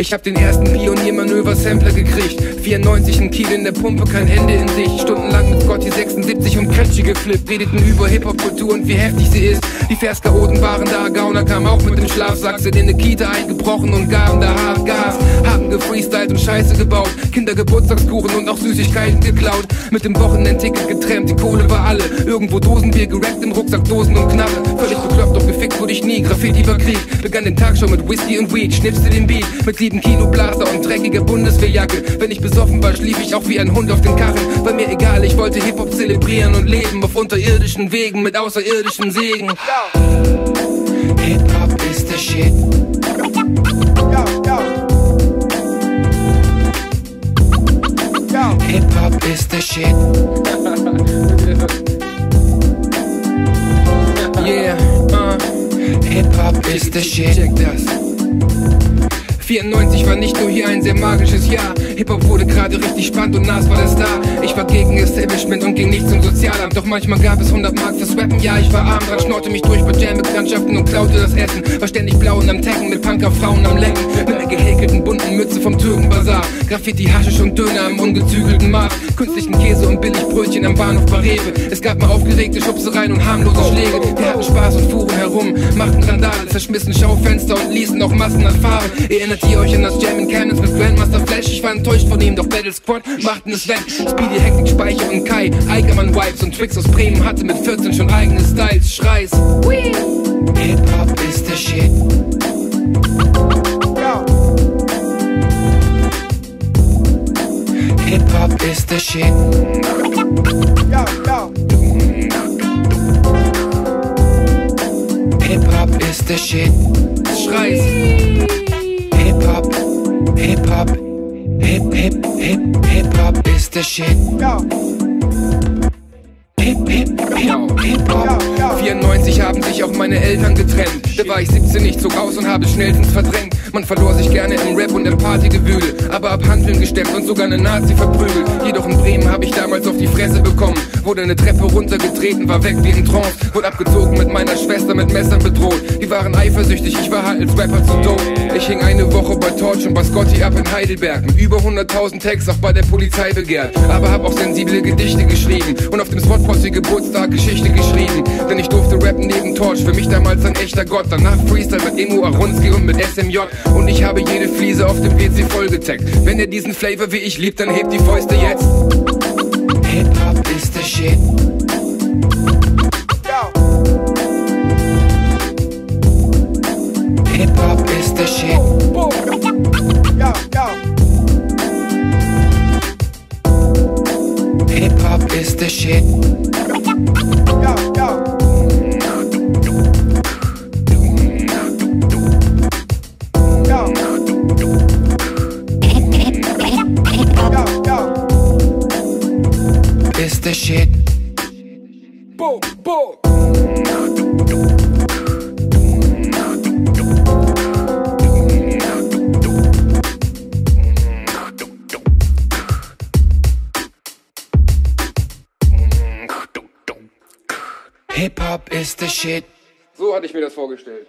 Ich hab den ersten Pioniermanöver-Sampler gekriegt. 94 ein Kiel in der Pumpe, kein Ende in Sicht. Stundenlang mit Scotty 76 und Kretschy geflippt. Redeten über Hip-Hop-Kultur und wie heftig sie ist. Die Verschaoten waren da, Gauner kam auch mit dem Schlafsack. Sind in eine Kita eingebrochen und gaben da hart Gas. Haben gefreestylt und Scheiße gebaut. Kindergeburtstagskuchen und auch Süßigkeiten geklaut. Mit dem Wochenendticket getrennt, die Kohle war alle. Irgendwo Dosenbier gerappt, im Rucksack Dosen und Knarre. Völlig bekloppt, doch gefickt wurde ich nie. Graffiti war Krieg. Begann den Tag schon mit Whisky und Weed. Schnipste den Beat mit 7 Kilo Blaser und dreckiger Bundeswehrjacke. Wenn ich besoffen war, schlief ich auch wie ein Hund auf den Karren. War mir egal, ich wollte Hip-Hop zelebrieren und leben auf unterirdischen Wegen mit außerirdischen Segen. Hip-Hop ist der Shit. Hip-Hop ist der Shit. Yeah, Hip-Hop ist der Shit. Check das. 94 war nicht nur hier ein sehr magisches Jahr. Hip-Hop wurde gerade richtig spannend und Nas war der Star. Ich war gegen Establishment und ging nicht zum Sozialamt. Doch manchmal gab es 100 Mark fürs Rappen. Ja, ich war arm dran, schnorte mich durch bei Jam-Bekanntschaften und klaute das Essen. War ständig blau und am Taggen mit Punker-Frauen am Lecken. Mit einer gehäkelten bunten Mütze vom Türkenbazar. Graffiti, Haschisch und Döner im ungezügelten Maß. Künstlichen Käse und Billigbrötchen am Bahnhof bei Rewe. Es gab mal aufgeregte Schubsereien und harmlose Schläge. Wir hatten Spaß und fuhren herum, machten Randale, zerschmissen Schaufenster und ließen auch Massen an Farben. Erinnert ihr euch an das Jam in Cannons mit Grandmaster Flash? Ich war enttäuscht von ihm, doch Battle Squad machten es weg. Speedy, Hektik, Speicher und Kai, Eigermann Vibes und Tricks aus Bremen hatte mit 14 schon eigene Styles. Schreis, Hip-Hop ist der Shit. Hip-Hop ist der Shit. Hip-Hop ist der Shit. Schreis. Hip-Hop, Hip-Hop, Hip-Hop ist der Shit. Hip-Hop. 94 haben sich auch meine Eltern getrennt. Da war ich 17, ich zog aus und habe schnellstens verdrängt. Man verlor sich gerne im Rap und im Partygewühl, aber ab Hanteln gesteppt und sogar eine Nazi verprügelt. Jedoch in Bremen habe ich damals auf die Fresse bekommen. Wurde eine Treppe runtergetreten, war weg wie in Trance. Wurde abgezogen, mit meiner Schwester mit Messern bedroht. Die waren eifersüchtig, ich war halt als Rapper zu doof. Ich hing eine Woche bei Torch und bei Scotty ab in Heidelberg. Mit über 100.000 Tags auch bei der Polizei begehrt. Aber hab auch sensible Gedichte geschrieben und auf dem Spotposse Geburtstag Geschichte geschrieben. Denn ich durfte rappen neben Torch, für mich damals ein echter Gott. Danach Freestyle mit Emo Arunski und mit SMJ. Und ich habe jede Fliese auf dem PC vollgetaggt. Wenn ihr diesen Flavor wie ich liebt, dann hebt die Fäuste jetzt. Hip-Hop ist der Shit. Hip-Hop ist der Shit. Hip-Hop ist der Shit. Ist der Shit. Boom, boom. Hip-Hop ist der Shit. So hatte ich mir das vorgestellt.